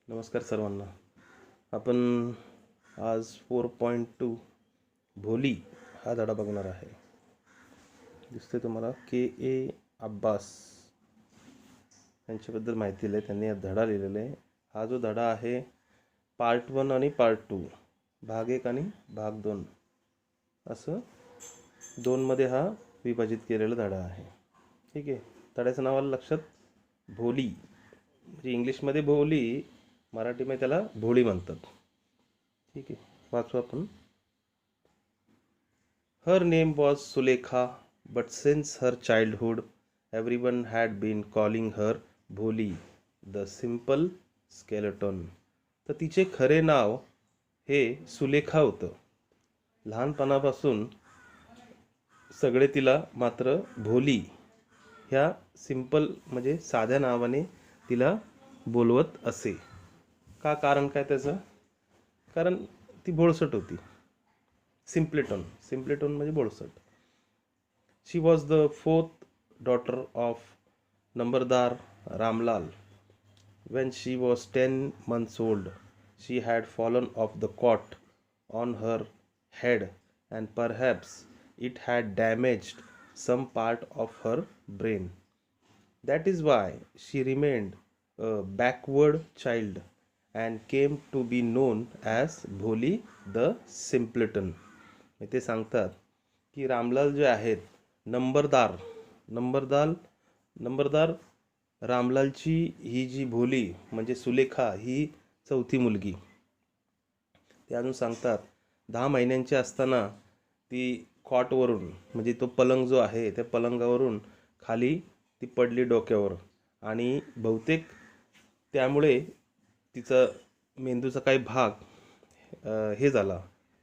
नमस्कार सर्वांना. आपण आज 4.2 भोली हा धडा बघणार आहे. दिसते तुम्हाला के अब्बास यांच्याबद्दल माहिती आहे. त्यांनी हा धडा लिहिलेला आहे. हा जो धडा आहे पार्ट 1 आणि पार्ट 2, भाग 1 आणि भाग 2 असं 2मध्ये हा विभाजित केलेला धडा आहे. ठीक आहे. धड्याचं नाव आलं लक्षात, भोली. म्हणजे इंग्लिशमध्ये भोली, मराठीमध्ये त्याला भोळी म्हणतात. ठीक आहे, वाचू आपण. Her name was Sulekha, but since her childhood everyone had been calling her Bholi the simple skeleton. तर तिचे खरे नाव हे सुलेखा होतं. लहानपणापासून सगळे तिला मात्र भोली ह्या सिंपल म्हणजे साध्या नावाने तिला बोलवत असे. का? कारण काय त्याचं? कारण ती बोळसट होती. सिम्प्लेटॉन म्हणजे बोळसट. She was the 4th daughter of numberdar Ramlal. When she was 10 months old, she had fallen off the cot on her head, and perhaps it had damaged some part of her brain. That is why she remained a backward child and came to be known as भोली the simpleton. ते सांगतात की रामलाल जे आहेत, नंबरदार रामलालची ही जी भोली म्हणजे सुलेखा ही चौथी मुलगी. ते अजून सांगतात 10 महिन्यांची असताना ती कॉटवरून म्हणजे तो पलंग जो आहे त्या पलंगावरून खाली ती पडली डोक्यावर, आणि बहुतेक त्यामुळे तिचा मेंदूचा काही भाग हे झाला,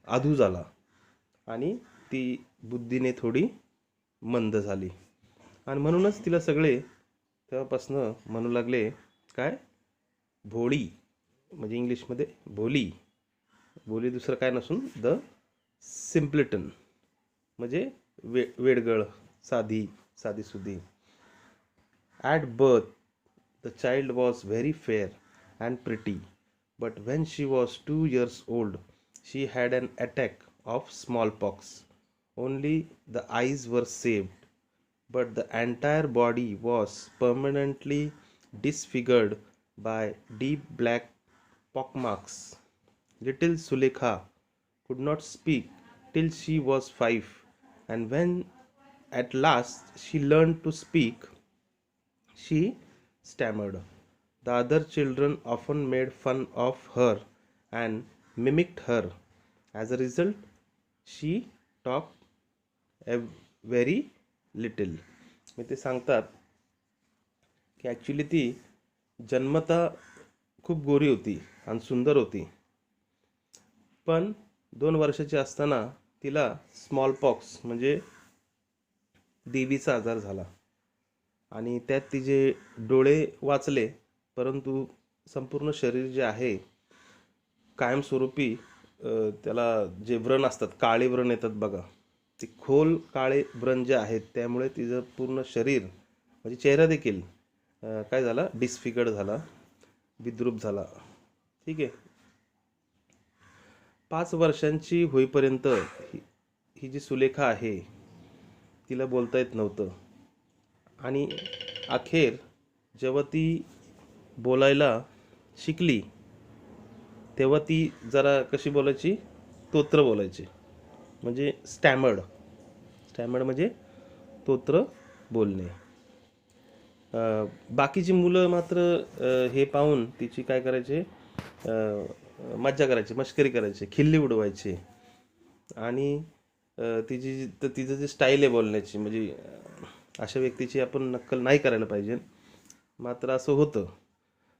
आधू झाला, आणि ती बुद्धीने थोडी मंद झाली. आणि म्हणूनच तिला सगळे तेव्हापासनं म्हणू लागले काय, भोळी. म्हणजे इंग्लिशमध्ये भोली दुसरं काय नसून द सिम्प्लेटन म्हणजे वेडगळ, साधीसुधी. At birth, the child was very fair and pretty, but when she was 2 years old, she had an attack of smallpox. Only the eyes were saved, but the entire body was permanently disfigured by deep black pockmarks. Little Sulekha could not speak till she was 5, and when at last she learned to speak, she stammered. The other children often made fun of her and mimicked her. As a result, she talked very little. मी ते सांगतात की actually ती जन्मता खूप गोरी होती आणि सुंदर होती, पण 2 वर्षाची असताना तिला स्मॉलपॉक्स म्हणजे देवीचा आजार झाला, आणि त्यात तिचे डोळे वाचले, परंतु संपूर्ण शरीर जे आहे कायमस्वरूपी त्याला जे व्रण असतात, काळे व्रण येतात बघा, ते खोल काळे व्रण जे आहेत त्यामुळे तिचं पूर्ण शरीर म्हणजे चेहरा देखील काय झाला, डिस्फिगर्ड झाला, विद्रूप झाला. ठीक आहे. 5 वर्षांची होईपर्यंत ही जी सुलेखा आहे तिला बोलता येत नव्हतं, आणि अखेर जेव्हा ती बोलायला शिकली तेव्हा ती जरा कशी बोलायची, तोत्र बोलायची, म्हणजे स्टॅमर्ड म्हणजे तोत्र बोलणे. बाकीची मुलं मात्र हे पाहून तिची काय करायचे, मज्जा करायची, मस्करी करायची, खिल्ली उडवायची, आणि तिचं जे स्टाईल आहे बोलण्याची, म्हणजे अशा व्यक्तीची आपण नक्कल नाही करायला पाहिजे, मात्र असं होतं,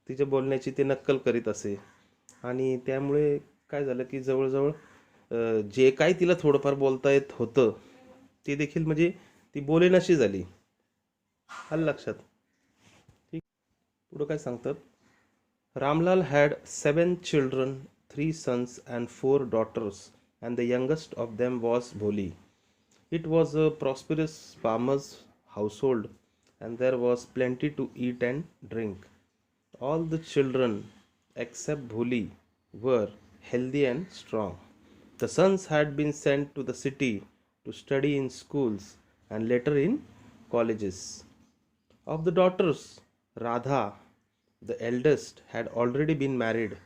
तिच्या बोलण्याची ते नक्कल करीत असे. आणि त्यामुळे काय झालं की जवळजवळ जे काही तिला थोडंफार बोलता येत होतं ते देखील म्हणजे ती बोलेनाशी झाली. आलं लक्षात? ठीक. पुढं काय सांगतात, Ramlal had 7 children, 3 sons and 4 daughters, and the youngest of them was Bholi. It was a prosperous farmer's household, and there was plenty to eat and drink. All the children except Bholi, were healthy and strong. The sons had been sent to the city to study in schools and later in colleges. Of the daughters, Radha, the eldest, had already been married.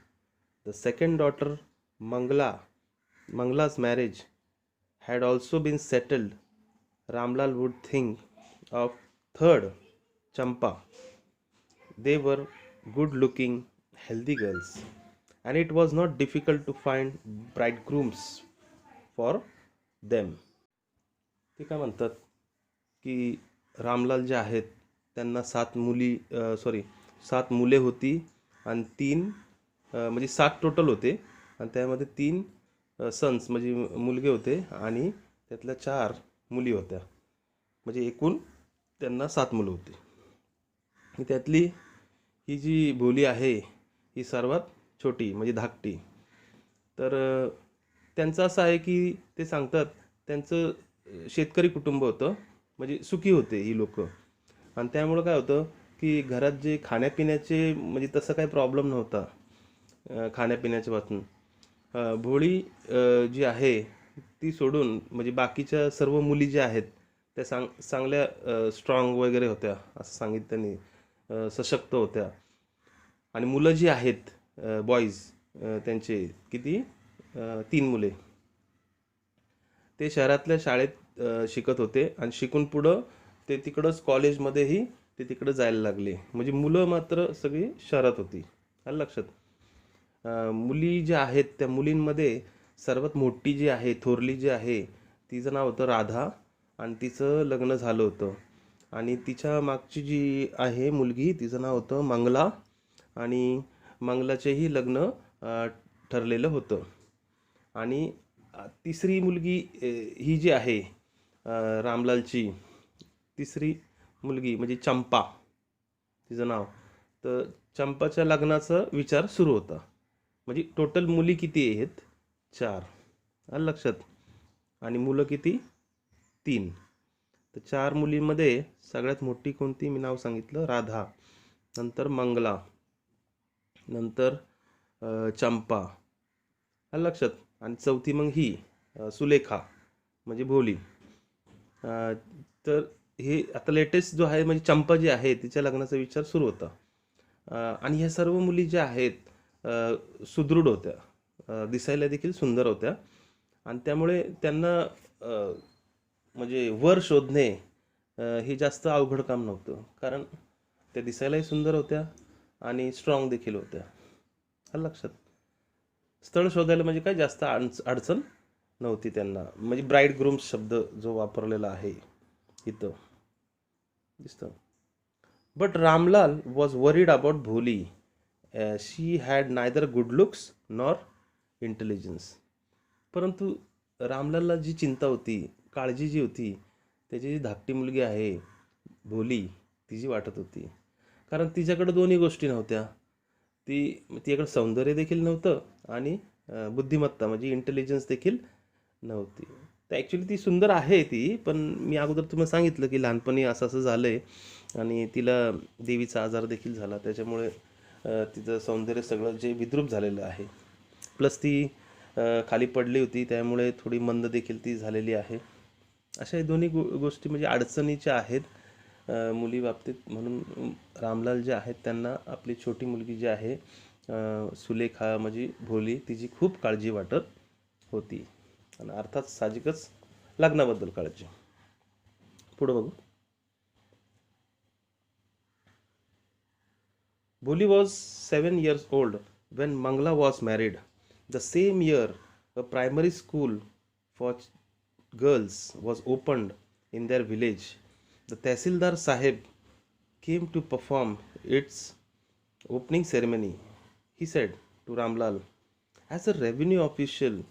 The second daughter, Mangla, Mangla's marriage had also been settled. Ramlal would think of third, Champa. They were good looking, healthy girls, and it was not difficult to find bridegrooms for them. ते काय म्हणतात की रामलाल जे आहेत त्यांना 7 मुले होती आणि 3 म्हणजे 7 टोटल होते आणि त्यामध्ये 3 सन्स म्हणजे मुलगे होते आणि त्यातल्या 4 मुली होत्या. म्हणजे एकूण त्यांना 7 मुलं होती. आणि त्यातली ही जी भोली आहे ही सर्वात छोटी म्हणजे धाकटी. तर त्यांचं असं आहे की ते सांगतात त्यांचं शेतकरी कुटुंब होतं, म्हणजे सुखी होते ही लोक. आणि त्यामुळं काय होतं की घरात जे खाण्यापिण्याचे म्हणजे तसं काही प्रॉब्लेम नव्हता खाण्यापिण्याच्या बाबतीत. भोळी जी आहे ती सोडून म्हणजे बाकीच्या सर्व मुली ज्या आहेत त्या चांगल्या स्ट्रॉंग वगैरे होत्या असं सांगितलं त्यांनी. सशक्त होत्या. आणि मुलं जी आहेत बॉईज त्यांचे किती 3 मुले ते शहरातल्या शाळेत शिकत होते आणि शिकून पुढं ते तिकडंच कॉलेजमध्येही ते तिकडं जायला लागले. म्हणजे मुलं मात्र सगळी शहरात होती. आलं लक्षात. मुली ज्या आहेत त्या मुलींमध्ये सर्वात मोठी जी आहे थोरली जी आहे तिचं नाव होतं राधा आणि तिचं लग्न झालं होतं. आणि तिच्या मागची जी आहे मुलगी तिचं नाव होतं मंगला आणि मंगलाचेही लग्न ठरलेलं होतं. आणि तिसरी मुलगी ही जी आहे रामलालची तिसरी मुलगी म्हणजे चंपा तिचं नाव. तर चंपाच्या लग्नाचा विचार सुरू होता. म्हणजे टोटल मुली किती आहेत 4. आलं लक्षात. आणि मुलं किती 3. तर 4 मुलींमध्ये सगळ्यात मोठी कोणती मी नाव सांगितलं राधा, नंतर मंगला, नंतर चंपा. आलं लक्षात. आणि चौथी मग ही सुलेखा म्हणजे भोली. तर हे आता लेटेस्ट जो आहे म्हणजे चंपा जी आहे तिच्या लग्नाचा विचार सुरू होता. आणि ह्या सर्व मुली ज्या आहेत सुदृढ होत्या, दिसायला देखील सुंदर होत्या. आणि त्यामुळे त्यांना म्हणजे वर शोधणे हे जास्त अवघड काम नव्हतं, कारण त्या दिसायलाही सुंदर होत्या आणि स्ट्रॉंग देखील होत्या. आलं लक्षात. स्थळ शोधायला म्हणजे काय जास्त अडचण नव्हती त्यांना. म्हणजे ब्राईड ग्रूम्स शब्द जो वापरलेला आहे इथं दिसतं. But Ramlal was worried about Bholi. She had neither good looks nor intelligence. परंतु रामलालला जी चिंता होती, काळजी जी होती, त्याची जी धाकटी मुलगी आहे भोली तिची वाटत होती. कारण तिच्याकडे दोन्ही गोष्टी नव्हत्या. तिच्याकडे सौंदर्य देखील नव्हतं आणि बुद्धिमत्ता म्हणजे इंटेलिजन्स देखील नव्हती. तर ॲक्च्युली ती सुंदर आहे ती, पण मी अगोदर तुम्हाला सांगितलं की लहानपणी असं असं झालं आहे आणि तिला देवीचा आजार देखील झाला. त्याच्यामुळे तिचं सौंदर्य सगळं जे विद्रूप झालेलं आहे. प्लस ती खाली पडली होती त्यामुळे थोडी मंद देखील ती झालेली आहे. अशा दोन्ही गोष्टी म्हणजे अडचणीच्या आहेत मुली बाबतीत. म्हणून रामलाल जे आहेत त्यांना आपली छोटी मुलगी जी आहे सुलेखा म्हणजे भोली तिची खूप काळजी वाटत होती. आणि अर्थात साहजिकच लग्नाबद्दल काळजी. पुढे बघू. Bholi was 7 years old when Mangla was married. The same year, a primary school for girls was opened in their village. The Tehsildar Sahib came to perform its opening ceremony. He said to Ramlal, as a revenue official,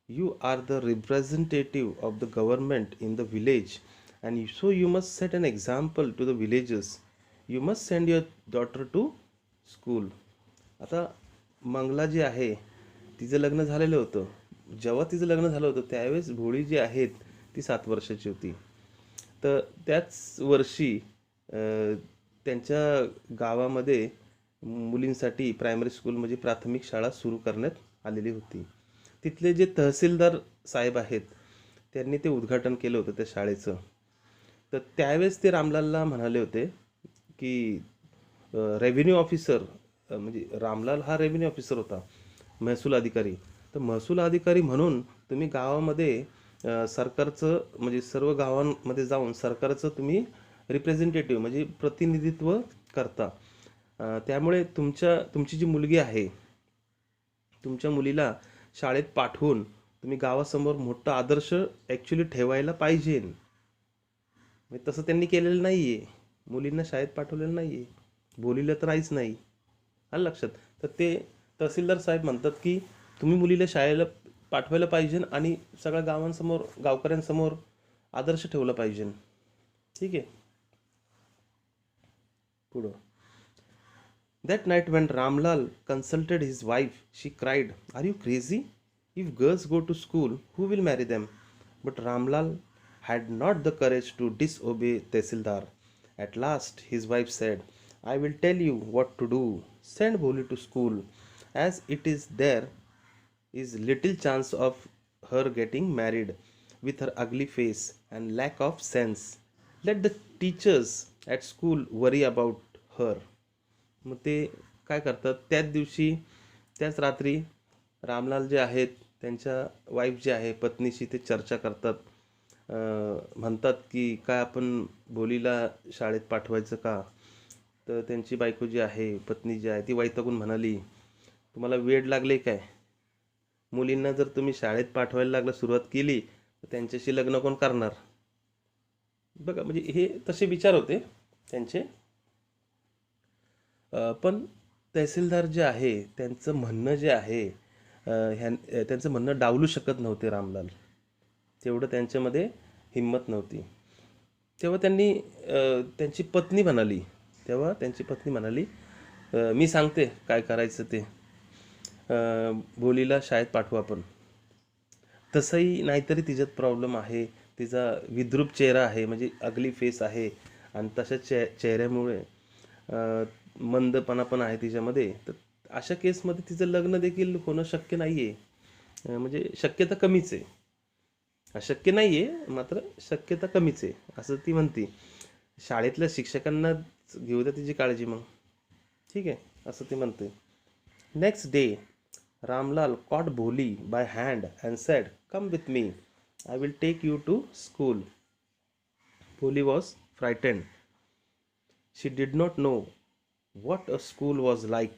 you are the representative of the government in the village, and so you must set an example to the villagers. You must send your daughter to school. आता मंगला जी आहे तिचं लग्न झालेलं होतं. जेव्हा तिचं लग्न झालं होतं त्यावेळेस भोळी जी आहेत ती 7 वर्षाची होती. तर त्याच वर्षी त्यांच्या गावामध्ये मुलींसाठी प्रायमरी स्कूल म्हणजे प्राथमिक शाळा सुरू करण्यात आलेली होती. तिथले जे तहसीलदार साहेब आहेत त्यांनी ते उद्घाटन केलं होतं त्या शाळेचं. तर त्यावेळेस ते रामलालला म्हणाले होते की रेव्हेन्यू ऑफिसर, म्हणजे रामलाल हा रेव्हेन्यू ऑफिसर होता, महसूल अधिकारी. तर महसूल अधिकारी म्हणून तुम्ही गावामध्ये सरकारचं म्हणजे सर्व गावांमध्ये जाऊन सरकारचं तुम्ही रिप्रेझेंटेटिव्ह म्हणजे प्रतिनिधित्व करता. त्यामुळे तुमची जी मुलगी आहे तुमच्या मुलीला शाळेत पाठवून तुम्ही गावासमोर मोठा आदर्श ॲक्च्युली ठेवायला पाहिजे. म्हणजे तसं त्यांनी केलेलं नाही आहे. मुलींना शाळेत पाठवलेलं नाही आहे, बोलिलं तर नाहीच नाही. आलं लक्षात. तर ते तहसीलदार साहेब म्हणतात की तुम्ही मुलीला शाळेला पाठवायला पाहिजे आणि सगळ्या गावांसमोर गावकऱ्यांसमोर आदर्श ठेवला पाहिजे. ठीक आहे. पुढं. That night, when Ramlal consulted his wife, she cried, "Are you crazy? If girls go to school, who will marry them?" But Ramlal had not the courage to disobey Tehsildar. At last, his wife said, "I will tell you what to do. Send Bholi to school, as there is little chance of her getting married with her ugly face and lack of sense. Let the teachers at school worry about her." मग ते काय करतात, त्याच दिवशी त्याच रात्री रामलाल जे आहेत त्यांच्या वाईफ जे आहे पत्नीशी ते चर्चा करतात. म्हणतात की काय आपण भोलीला शाळेत पाठवायचं का. तर त्यांची बायको जी आहे पत्नी जी आहे ती वैतागून म्हणाली, तुम्हाला वेड लागले काय, मुलींना जर तुम्ही शाळेत पाठवायला लागला सुरुवात केली तर त्यांच्याशी लग्न कोण करणार. बघा म्हणजे हे तसे विचार होते त्यांचे. पण तहसीलदार जे आहे त्यांचं म्हणणं जे आहे त्यांचं म्हणणं डावलू शकत नव्हते रामलाल. तेवढं त्यांच्यामध्ये हिंमत नव्हती. तेव्हा त्यांची पत्नी म्हणाली, मी सांगते काय करायचं ते, बोलीला शाळेत पाठवू आपण. तसंही नाहीतरी तिच्यात प्रॉब्लेम आहे, तिचा विद्रूप चेहरा आहे म्हणजे अगली फेस आहे आणि तशा चेहऱ्यामुळे मंदपणा पण आहे तिच्यामध्ये. तर अशा केसमध्ये तिचं लग्न देखील होणं शक्य नाही आहे. म्हणजे शक्यता कमीच आहे. अशक्य नाही आहे मात्र शक्यता कमीच आहे असं ती म्हणते. शाळेतल्या शिक्षकांना घेऊ द्या तिची काळजी मग. ठीक आहे असं ती म्हणते. Next day Ramlal caught Bholi by hand and said, "Come with me. I will take you to school." Bholi was frightened. She did not know what a school was like.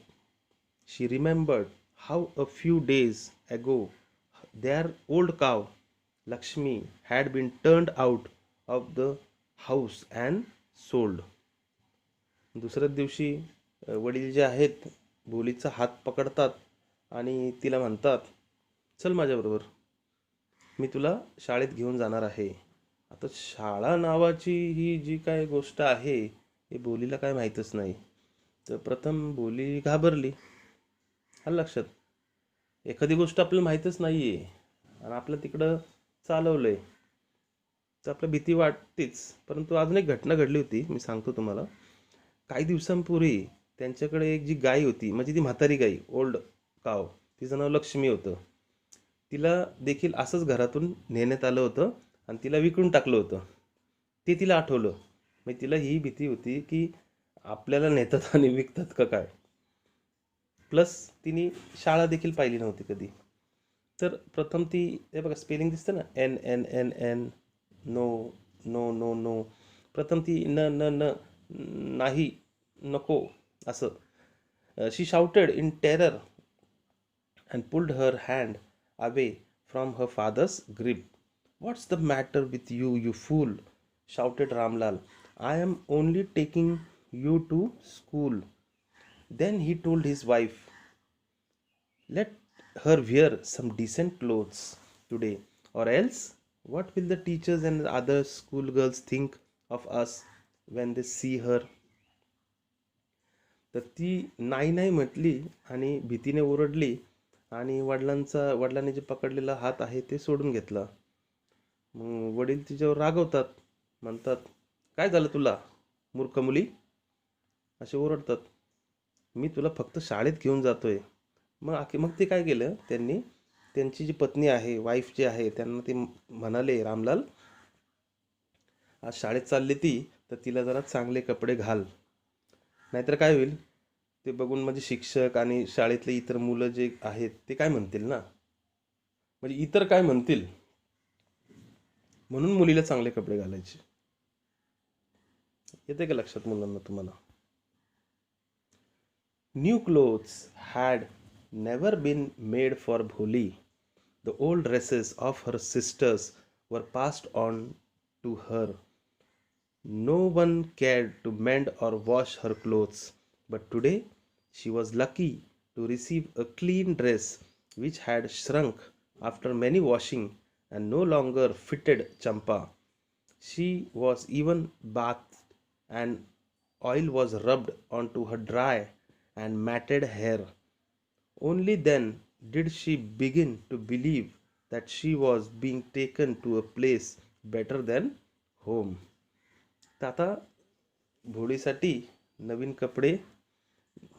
She remembered how a few days ago their old cow, Lakshmi, had been turned out of the house and sold. दुसऱ्या दिवशी वडील जे आहेत भोलीचा हात पकडतात आणि तिला म्हणतात, चल माझ्याबरोबर, मी तुला शाळेत घेऊन जाणार आहे. आता शाळा नावाची ही जी काय गोष्ट आहे हे बोलीला काय माहीतच नाही. तर प्रथम बोली घाबरली. आलं लक्षात. एखादी गोष्ट आपल्याला माहीतच नाही आहे आणि आपलं तिकडं चालवलं आहे तर आपल्या भीती वाटतेच. परंतु अजून एक घटना घडली होती, मी सांगतो तुम्हाला. काही दिवसांपूर्वी त्यांच्याकडे एक जी गाय होती म्हणजे ती म्हातारी गाई, ओल्ड काव, तिचं नाव लक्ष्मी होतं. तिला देखील असंच घरातून नेण्यात आलं होतं आणि तिला विकून टाकलं होतं. ते तिला आठवलं. मग तिला ही भीती होती की आपल्याला नेतात आणि विकतात का काय. प्लस तिने शाळा देखील पाहिली नव्हती कधी. तर प्रथम ती, हे बघा स्पेलिंग दिसतं ना, N N N N, no no no no. प्रथम ती न न न नाही, नको असं. She shouted in terror and pulled her hand away from her father's grip. "What's the matter with you, you fool?" shouted Ramlal. "I am only taking you to school." Then he told his wife, "Let her wear some decent clothes today, or else what will the teachers and other schoolgirls think of us when they see her?" तर ती नाही नाही म्हटली आणि भीतीने ओरडली आणि वडिलांनी जे पकडलेला हात आहे ते सोडून घेतला. मग वडील तिच्यावर रागवतात, म्हणतात, काय झालं तुला मूर्ख मुली, असे ओरडतात. मी तुला फक्त शाळेत घेऊन जातोय. मग ते काय केलं त्यांनी, त्यांची जी पत्नी आहे, वाईफ जी आहे, त्यांना ते म्हणाले, रामलाल आज शाळेत चालली ती, तर तिला जरा चांगले कपडे घाल, नाहीतर काय होईल ते बघून म्हणजे शिक्षक आणि शाळेतले इतर मुलं जे आहेत ते काय म्हणतील ना, म्हणजे इतर काय म्हणतील, म्हणून मुलीला चांगले कपडे घालायचे. येते का लक्षात मुलांना तुम्हाला? New clothes had never been made for Bholi. The old dresses of her sisters were passed on to her. No one cared to mend or wash her clothes, but today she was lucky to receive a clean dress which had shrunk after many washing and no longer fitted Champa. She was even bathed, and oil was rubbed onto her dry and matted hair. Only then did she begin to believe that she was being taken to a place better than home. तर आता भोळीसाठी नवीन कपडे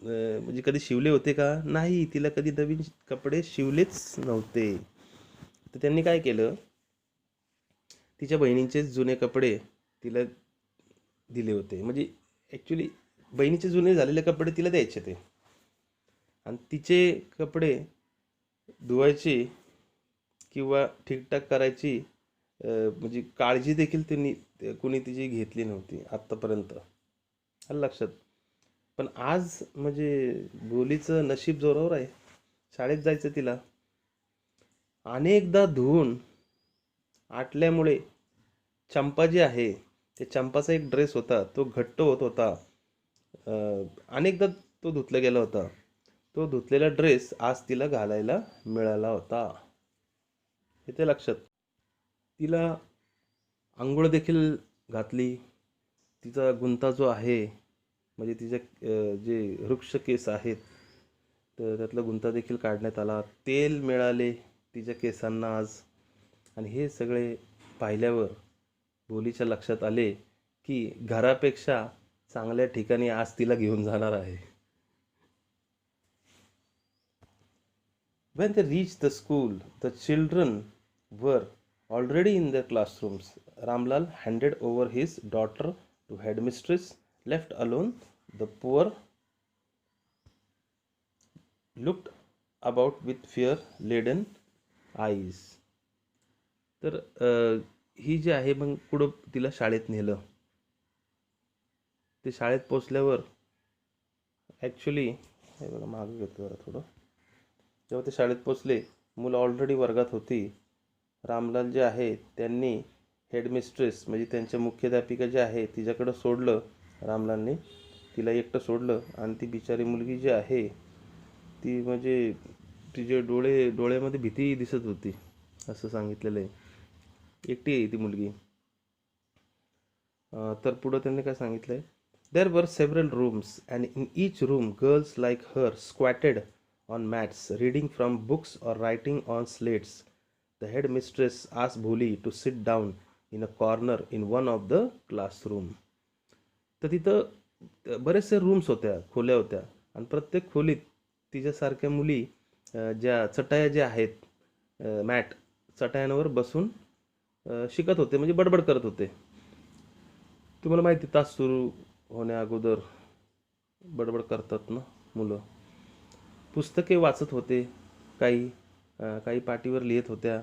म्हणजे कधी शिवले होते का? नाही, तिला कधी नवीन कपडे शिवलेच नव्हते. तर त्यांनी काय केलं, तिच्या बहिणींचे जुने कपडे तिला दिले होते. म्हणजे ॲक्च्युली बहिणीचे जुने झालेले कपडे तिला द्यायचे ते, आणि तिचे कपडे धुवायची किंवा ठीकठाक करायची म्हणजे काळजी देखील त्यांनी कुणी तिची घेतली नव्हती आत्तापर्यंत. आलं लक्षात? पण आज म्हणजे बोलीचं नशीब जोरावर आहे. शाळेत जायचं तिला अनेकदा धुवून आटल्यामुळे चंपा जी आहे, त्या चंपाचा एक ड्रेस होता, तो घट्ट होत होता. अनेकदा तो धुतला गेला होता. तो धुतलेला ड्रेस आज तिला घालायला मिळाला होता. येते लक्षात? तिला आंघोळ देखील घातली. तिचा गुंता जो आहे, म्हणजे तिचे जे वृक्ष केस आहेत, तर त्यातला गुंता देखील काढण्यात आला. तेल मिळाले तिच्या केसांना आज. आणि हे सगळे पाहिल्यावर बोलीच्या लक्षात आले की घरापेक्षा चांगल्या ठिकाणी आज तिला घेऊन जाणार आहे. When they reached the school, the children were already in their classrooms. Ramlal handed over his daughter to headmistress. Left alone, the poor looked about with fear-laden eyes. तर ही जी आहे, मग पुढं तिला शाळेत नेलं. ते शाळेत पोचल्यावर ॲक्च्युली हे बघा, मागं घेतो जरा थोडं. जेव्हा ते शाळेत पोचले, मुलं ऑलरेडी वर्गात होती. रामलाल जे आहे त्यांनी हेडमिस्ट्रेस म्हणजे त्यांच्या मुख्याध्यापिका जे आहे तिच्याकडं सोडलं. रामलालने तिला एकटं सोडलं, आणि ती बिचारी मुलगी जी आहे ती म्हणजे तिचे डोळ्यामध्ये भीती दिसत होती, असं सांगितलेलं आहे. एकटी आहे ती मुलगी. तर पुढं त्यांनी काय सांगितलं आहे, there were several rooms and in each room girls like her squatted on mats, reading from books or writing on slates. The headmistress asked Bholi to sit down in a corner in one of the classroom. तर तिथं बरेचसे rooms होत्या, खोल्या होत्या, आणि प्रत्येक खोलीत तिच्यासारख्या मुली ज्या चटाया ज्या आहेत, मॅट चटायांवर बसून शिकत होते, म्हणजे बडबड करत होते. तुम्हाला माहिती, तास सुरू होण्या अगोदर बडबड करतात ना मुलं. पुस्तके वाचत होते, काही पाटीवर लिहित होत्या.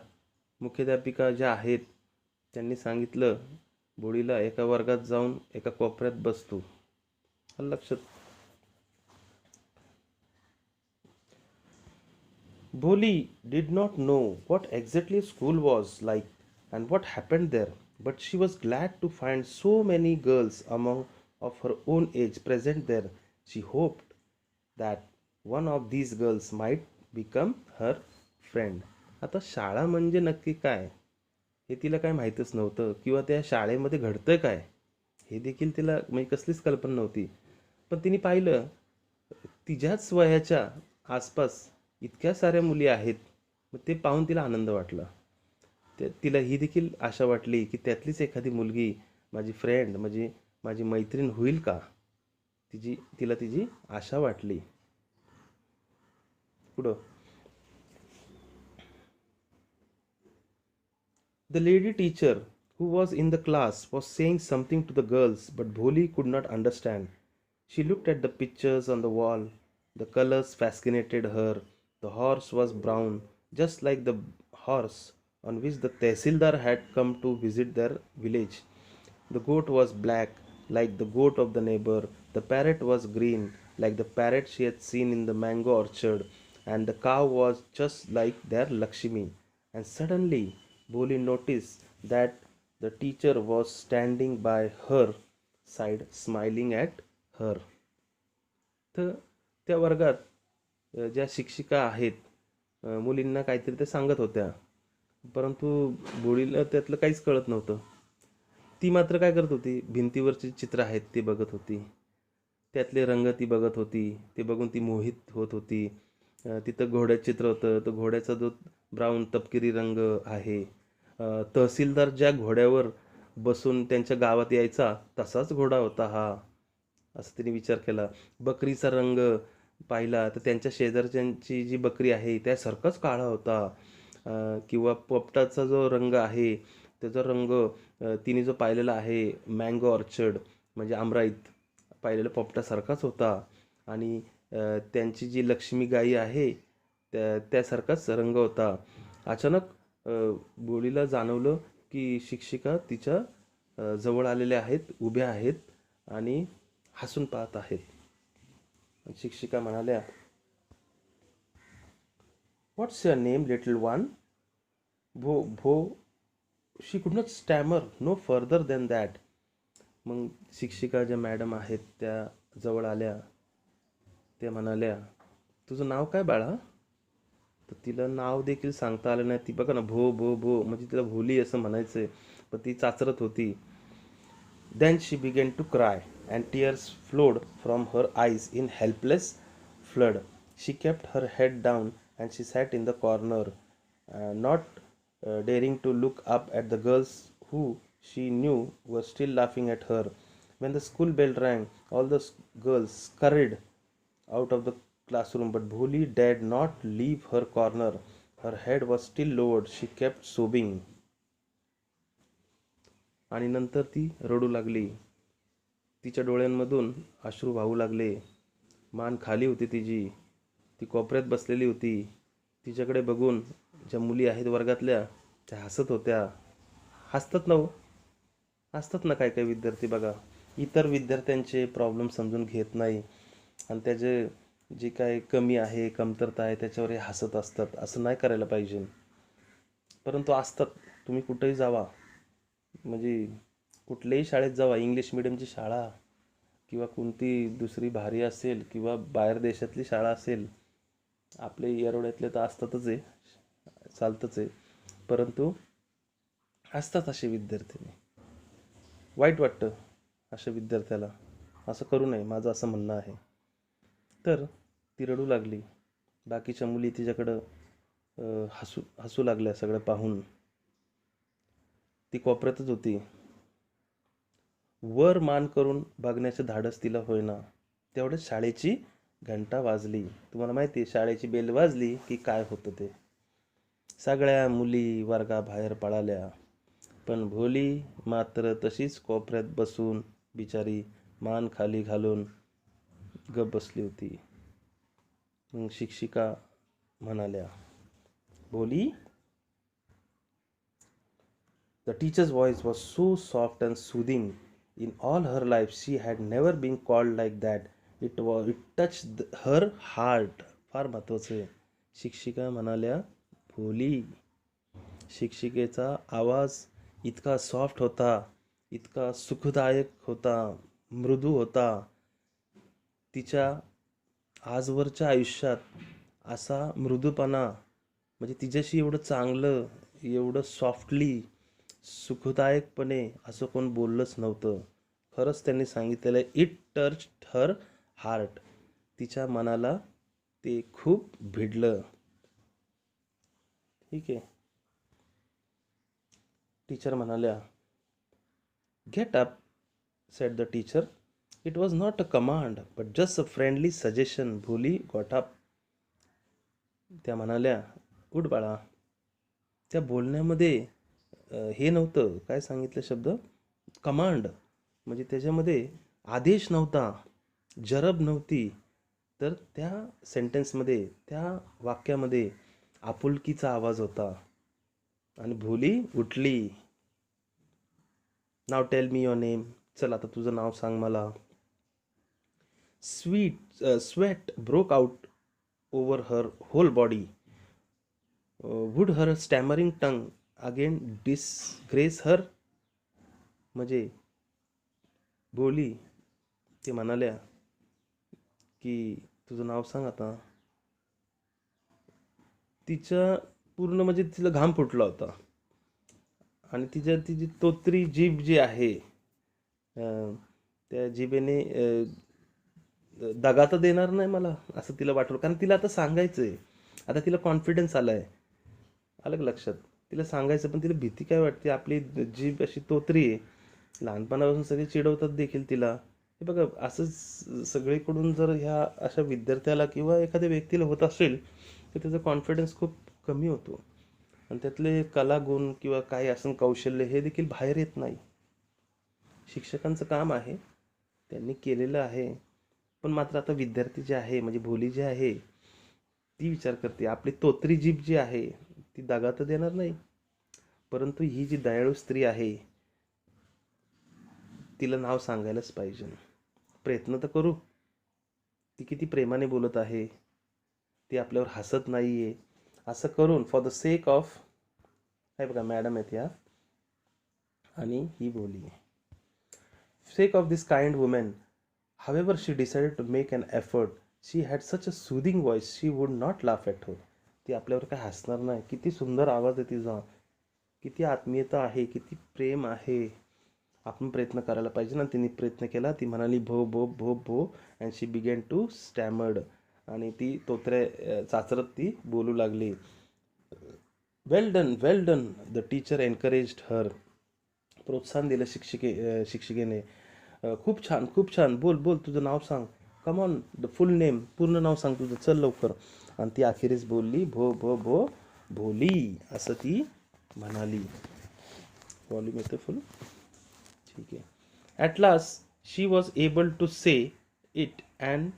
मुख्याध्यापिका ज्या आहेत त्यांनी सांगितलं भोळीला, एका वर्गात जाऊन एका कोपऱ्यात बसतो. लक्षात? Bholi did not know what exactly school was like and what happened there, but she was glad to find so many girls among of her own age present there. She hoped that one of these girls might become her friend. आता शाळा म्हणजे नक्की काय हे तिला काय माहीतच नव्हतं, किंवा त्या शाळेमध्ये घडतंय काय हे देखील तिला म्हणजे कसलीच कल्पना नव्हती. पण तिने पाहिलं तिच्याच वयाच्या आसपास इतक्या साऱ्या मुली आहेत. मग ते पाहून तिला आनंद वाटला. तिला ही देखील आशा वाटली की त्यातलीच एखादी मुलगी माझी फ्रेंड म्हणजे माझी मैत्रीण होईल का. तिला तिची आशा वाटली. पुढं, the lady teacher who was in the class was saying something to the girls, but Bholi could not understand. She looked at the pictures on the wall. The colors fascinated her. The horse was brown, just like the horse on which the Tehsildar had come to visit their village. The goat was black, like the goat of the neighbor. The parrot was green, like the parrot she had seen in the mango orchard. And the cow was just like their Lakshmi. And suddenly, Boli noticed that the teacher was standing by her side, smiling at her. तर त्या वर्गात ज्या शिक्षिका आहेत, मुलींना काहीतरी ते सांगत होत्या, परंतु बोळीला त्यातलं काहीच कळत नव्हतं. ती मात्र काय करत होती, भिंतीवरची चित्र आहेत ते बघत होती, त्यातले रंग ती बघत होती, ते बघून ती मोहित होत होती. तिथं घोड्याचं चित्र होतं, तर घोड्याचा जो ब्राऊन तपकिरी रंग आहे, तहसीलदार ज्या घोड्यावर बसून त्यांच्या गावात यायचा तसाच घोडा होता हा, असं तिने विचार केला. बकरीचा रंग पाहिला तर त्यांच्या शेजारच्यांची जी बकरी आहे त्यासारखाच काळा होता. किंवा पोपटाचा जो रंग आहे त्याचा रंग तिने जो पाहिलेला आहे मँगो ऑर्चर्ड म्हणजे आमराईत पाहिलेल्या पोपटासारखाच होता. आणि त्यांची जी लक्ष्मी गाई आहे त्यासारखाच रंग होता. अचानक बोलीला जाणवलं की शिक्षिका तिच्या जवळ आलेल्या आहेत, उभ्या आहेत आणि हसून पाहत आहेत. शिक्षिका म्हणाल्या, "What's your name, little one?" भो she could not stammer no further than that. मग शिक्षिका ज्या मॅडम आहेत त्या जवळ आल्या. त्या म्हणाल्या, "तुझं नाव काय बाळा?" तर तिला नाव देखील सांगता आलं नाही. ती बघा ना, भो भो भो म्हणजे तिला भोली असं म्हणायचंय, पण ती चाचरत होती. Then she began to cry, and tears flowed from her eyes in helpless flood. She kept her head down and she sat in the corner, not daring to look up at the girls who she knew were still laughing at her. When the school bell rang, all the girls scurried out of the classroom, but Bholi dared not leave her corner. Her head was still lowered. She kept sobbing. आणि नंतर ती रडू लागली. तिच्या डोळ्यांमधून अश्रू वाहू लागले. मान खाली होती तिची. ती कोपऱ्यात बसलेली होती. तिच्याकडे बघून ज्या मुली आहेत वर्गातल्या त्या हसत होत्या. हसतात ना हो, हसतात ना काही काही विद्यार्थी बघा. इतर विद्यार्थ्यांचे प्रॉब्लेम समजून घेत नाही आणि त्याचे जे काय कमी आहे, कमतरता आहे त्याच्यावर हे हसत असतात. असं नाही करायला पाहिजे, परंतु असतात. तुम्ही कुठेही जावा, म्हणजे कुठल्याही शाळेत जावा, इंग्लिश मिडियमची शाळा किंवा कोणती दुसरी भारी असेल किंवा बाहेर देशातली शाळा असेल, आपले येरवड्यातले तर असतातच आहे, चालतंच आहे, परंतु असतात असे विद्यार्थी. वाईट वाटतं अशा विद्यार्थ्याला. असं करू नये, माझं असं म्हणणं आहे. तर ती रडू लागली. बाकीच्या मुली तिच्याकडं हसू हसू लागल्या सगळं पाहून. ती कोपऱ्यातच होती. वर मान करून बघण्याचं धाडस तिला होईना. तेवढ्यात शाळेची घंटा वाजली. तुम्हाला माहिती आहे शाळेची बेल वाजली की काय होतं ते. सगळ्या मुली वर्गाबाहेर पळाल्या, पण भोली मात्र तशीच कोपऱ्यात बसून बिचारी मान खाली घालून गप बसली होती. मग शिक्षिका म्हणाल्या, "भोली." The teacher's voice was so soft and soothing. In all her life, she had never been called like that. It touched her heart. फार महत्वाचं आहे. शिक्षिका म्हणाल्या, "भोली." शिक्षिकेचा आवाज इतका सॉफ्ट होता, इतका सुखदायक होता, मृदू होता. तिच्या आजवरच्या आयुष्यात असा मृदूपणा, म्हणजे तिच्याशी एवढं चांगलं, एवढं सॉफ्टली, सुखदायकपणे असं कोण बोललंच नव्हतं. खरंच त्यांनी सांगितलेलं, इट टच्ड हर हार्ट. तिच्या मनाला ते खूप भिडलं. ठीक आहे. टीचर म्हणाल्या, "get up," sed the teacher. It was not a command but just a friendly suggestion. भोली गॉट अप. त्या म्हणाल्या, उठ बाळा. त्या बोलण्यामध्ये हे नव्हतं, काय सांगितलं शब्द, कमांड. म्हणजे त्याच्यामध्ये आदेश नव्हता, जरब नव्हती, तर त्या सेंटेन्समध्ये, त्या वाक्यामध्ये आपुलकीचा आवाज होता. आणि भोली उठली. नाव टेल मी युअर नेम. चल आता तुझं नाव सांग मला. Sweat broke out over her whole body. Would her stammering tongue again disgrace her? म्हणजे बोली ते म्हणाल्या की तुझं नाव सांग आता. तिच्या पूर्ण म्हणजे तिला घाम फुटला होता. आणि तिची तोतरी जीभ जी आहे, त्या जिभेने दगा तर देणार नाही मला, असं तिला वाटलं. कारण तिला आता सांगायचं आहे, आता तिला कॉन्फिडन्स आला आहे. आलं का लक्षात? तिला सांगायचं, पण तिला भीती काय वाटते, आपली जीभ अशी तोतरी आहे. लहानपणापासून सगळे चिडवतात देखील तिला. हे बघा, असं सगळीकडून जर ह्या अशा विद्यार्थ्याला किंवा एखाद्या व्यक्तीला होत असेल तर त्याचा कॉन्फिडन्स खूप कमी होतो. आणि त्यातले कलागुण किंवा काय असं कौशल्य हे देखील बाहेर येत नाही. शिक्षकांचं काम आहे, त्यांनी केलेलं आहे. पण मात्र आता विद्यार्थी जे आहे, म्हणजे भोली जी आहे, ती विचार करते आपली तोतरी जीभ जी आहे ती दगा तर देणार नाही. परंतु ही जी दयाळू स्त्री आहे, तिला नाव सांगायलाच पाहिजे. प्रयत्न तर करू. ती किती प्रेमाने बोलत आहे, ती आपल्यावर हसत नाही आहे, असं करून फॉर द सेक ऑफ, हे बघा मॅडम आहेत या, आणि ही बोली, sake of this kind woman. However, she decided to make an effort. She had such a soothing voice, she would not laugh at her. ती आपल्यावर काय हसणार नाही. किती सुंदर आवाज आहे तिचा, किती आत्मीयता आहे, किती प्रेम आहे. आपण प्रयत्न करायला पाहिजे ना. तिने प्रयत्न केला. ती म्हणाली भो भो भो भो and she began to stammered. आणि ती तोत्र्या चाचरत ती बोलू लागली. Well done, well done, the teacher encouraged her. प्रोत्साहन दिलं शिक्षिकेने. खूप छान, खूप छान, बोल बोल, तुझं नाव सांग. Come on, the full name, पूर्ण नाव सांग तुझं, चल लवकर. आणि ती अखेरीस बोलली, भो भो भो भोली, असं ती म्हणाली. व्हॉल्यूम येतं फुल, ठीक आहे. At last she was able to say it and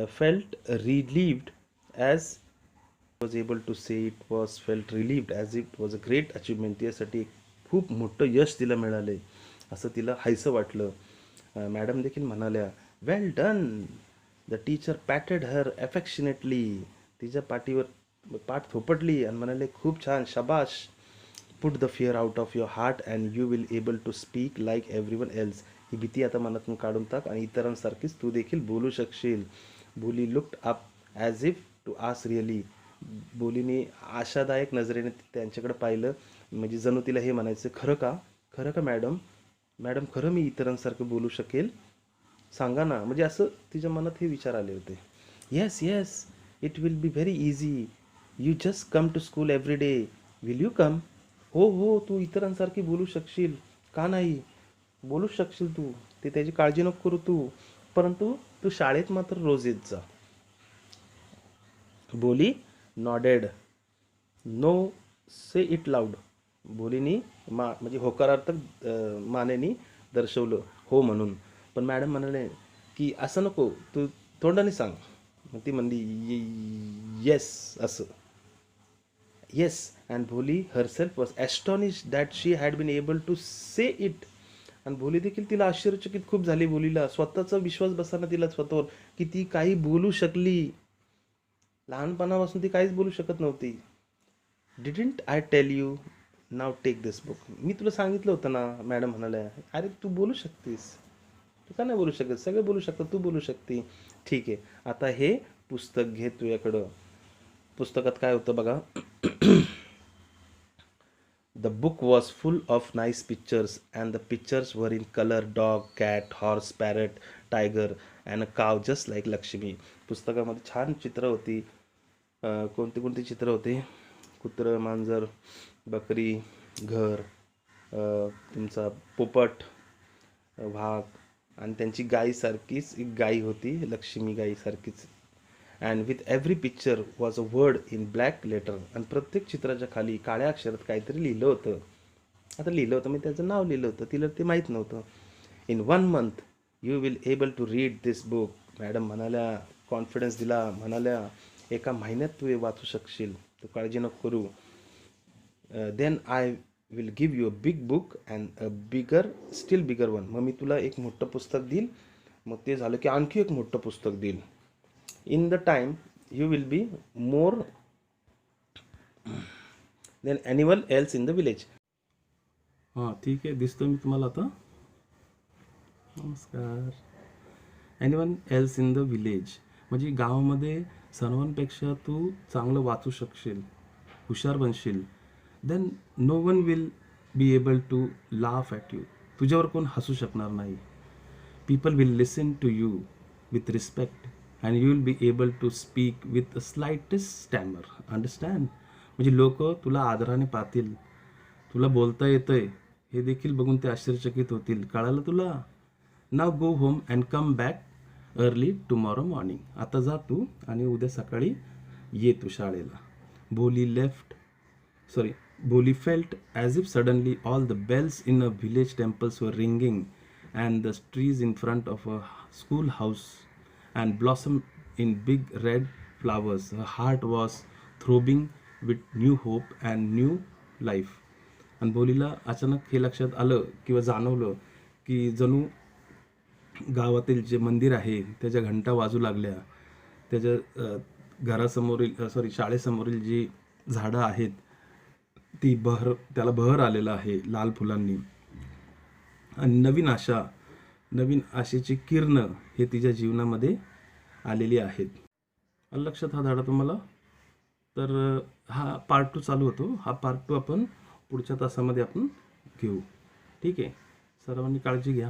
felt relieved as was able to say it was felt relieved as it was a great achievement. त्यासाठी एक खूप मोठं यश तिला मिळाले, असं तिला हायसं वाटलं. मॅडम देखील म्हणाल्या, well done. The teacher patted her affectionately. तिच्या पाठीवर पाठ थोपटली आणि म्हणाले, खूप छान, शाबाश. Put the fear out of your heart and you will able to speak like everyone else. ही भीती आता मनातून काढून टाक आणि इतरांसारखीच तू देखील बोलू शकशील. बोली looked up as if two ask really. बोलीने आशादायक नजरेने त्यांच्याकडे पाहिलं, म्हणजे जणू तिला हे म्हणायचं, खरं का, खरं का मॅडम, मॅडम खरं मी इतरांसारखं बोलू शकेल, सांगा ना. म्हणजे असं तिच्या मनात हे विचार आले होते. Yes yes, it will be very easy. You just come to school every day. Will you come? हो हो, तू इतरांसारखी बोलू शकशील, का नाही, बोलू शकशील तू, ते त्याची काळजी नको करू तू, परंतु तू शाळेत मात्र रोज येत जा. Bholi nodded. No, say it loud. बोलीनी म्हणजे होकारार्थक मानेनी दर्शवलं, हो म्हणून. पण मॅडम म्हणाले की असं नको, तू तोंडाने सांग. मग ती म्हणली येस असं. Yes. And Bholi herself was astonish that she had been able to say it. आणि भोली देखील, तिला आश्चर्यचकित खूप झाली. बोलीला स्वतःचा विश्वास बसताना तिला स्वतःवर, की ती काही बोलू शकली. लहानपणापासून ती काहीच बोलू शकत नव्हती. Didn't I tell you, now take this book. मी तुला सांगितलं होतं ना, मॅडम म्हणाल्या, अरे तू बोलू शकतेस, तू का नाही बोलू शकत, सगळे बोलू शकतात, तू बोलू शकते. ठीक आहे, आता हे पुस्तक घे तुझ्याकडं. पुस्तकात काय होतं बघा. The book was full of nice pictures and the pictures were in colour, dog, cat, horse, parrot, tiger and a cow just like Lakshmi. पुस्तकामध्ये छान चित्र होती. कोणती कोणती चित्र होते, कुत्रं, मांजर, बकरी, घर, तुमचा पोपट, वाघ आणि त्यांची गायीसारखीच एक गाई होती, लक्ष्मी गाईसारखीच. And with every picture was a word in black letter. आणि प्रत्येक चित्राच्या खाली काळ्या अक्षरात काहीतरी लिहिलं होतं. आता लिहिलं होतं मी त्याचं नाव लिहिलं होतं, तिला ते माहीत नव्हतं. In 1 month you will able to read this book. Madam म्हणाल्या, कॉन्फिडन्स दिला, म्हणाल्या, एका महिन्यात तू हे वाचू शकशील, तू काळजी नको करू. Then I will give you a big book and a still bigger one. मग मी तुला एक मोठं पुस्तक देईल, मग ते झालं की आणखी एक मोठं पुस्तक देईल. In the time you will be more than anyone else in the village. हां ठीक आहे, दिसतो मी तुम्हाला आता. नमस्कार. Anyone else in the village म्हणजे गावामध्ये सर्वांपेक्षा तू चांगलं वाचू शकशील, हुशार बनशील. Then no one will be able to laugh at you. तुझ्यावर कोण हसू शकणार नाही. People will listen to you with respect and you will be able to speak with a slightest स्टॅमर. Understand. म्हणजे लोक तुला आदराने पाहतील, तुला बोलता येतंय हे देखील बघून ते आश्चर्यचकित होतील. कळालं तुला. Now go home and come back early tomorrow morning. आता जा तू आणि उद्या सकाळी ये तू शाळेला. Boli felt as if suddenly all the bells in a village temples were ringing and the trees in front of a schoolhouse and blossomed in big red flowers. Her heart was throbbing with new hope and new life. आणि बोलीला अचानक हे लक्षात आलं किंवा जाणवलं की जणू गावातील जे मंदिर आहे त्याच्या घंटा वाजू लागल्या, त्याच्या घरासमोरील शाळेसमोरील जी झाडं आहेत ती त्याला बहर आलेला आहे लाल फुलांनी. आणि नवीन आशेची किरण हे तिच्या जीवनामध्ये आलेली आहेत. लक्षात हा धडा तुम्हाला. तर हा पार्ट 2 चालू होतो. हा पार्ट 2 आपण पुढच्या तासामध्ये आपण घेऊ. ठीक आहे. सर्वांनी काळजी घ्या.